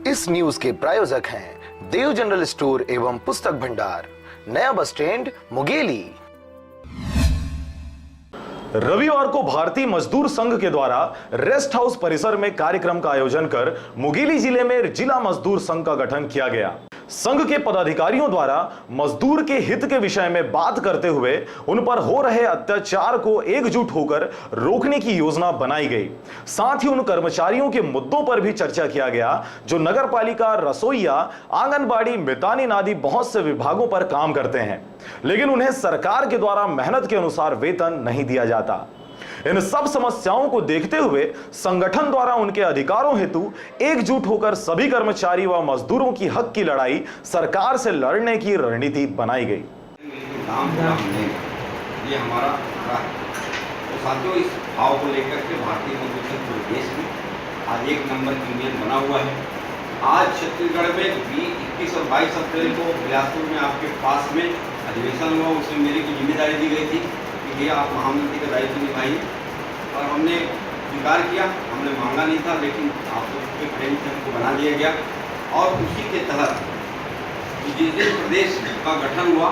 इस न्यूज के प्रायोजक हैं देव जनरल स्टोर एवं पुस्तक भंडार, नया बस स्टैंड, मुंगेली। रविवार को भारतीय मजदूर संघ के द्वारा रेस्ट हाउस परिसर में कार्यक्रम का आयोजन कर मुंगेली जिले में जिला मजदूर संघ का गठन किया गया। संघ के पदाधिकारियों द्वारा मजदूर के हित के विषय में बात करते हुए उन पर हो रहे अत्याचार को एकजुट होकर रोकने की योजना बनाई गई। साथ ही उन कर्मचारियों के मुद्दों पर भी चर्चा किया गया जो नगरपालिका, रसोईया, आंगनबाड़ी, मितानिन आदि बहुत से विभागों पर काम करते हैं, लेकिन उन्हें सरकार के द्वारा मेहनत के अनुसार वेतन नहीं दिया जाता। इन सब समस्याओं को देखते हुए संगठन द्वारा उनके अधिकारों हेतु एकजुट होकर सभी कर्मचारी व मजदूरों की हक की लड़ाई सरकार से लड़ने की रणनीति बनाई गई। ये हमारा तो साथियों, इस भाव को लेकर के भारतीय मजदूर संघ पूरे देश में आज एक नंबर यूनियन बना हुआ है। आज छत्तीसगढ़ में 21 और 22 अप्रैल को बिलासपुर में आपके पास में अधिवेशन हुआ। उसमें मेरी को जिम्मेदारी दी गई थी कि ये आप महामंत्री का दायित्व निभाइए, और हमने स्वीकार किया। हमने मांगा नहीं था, लेकिन आप सबके प्रेम से हमको बना दिया गया। और उसी के तहत जिस दिन प्रदेश का गठन हुआ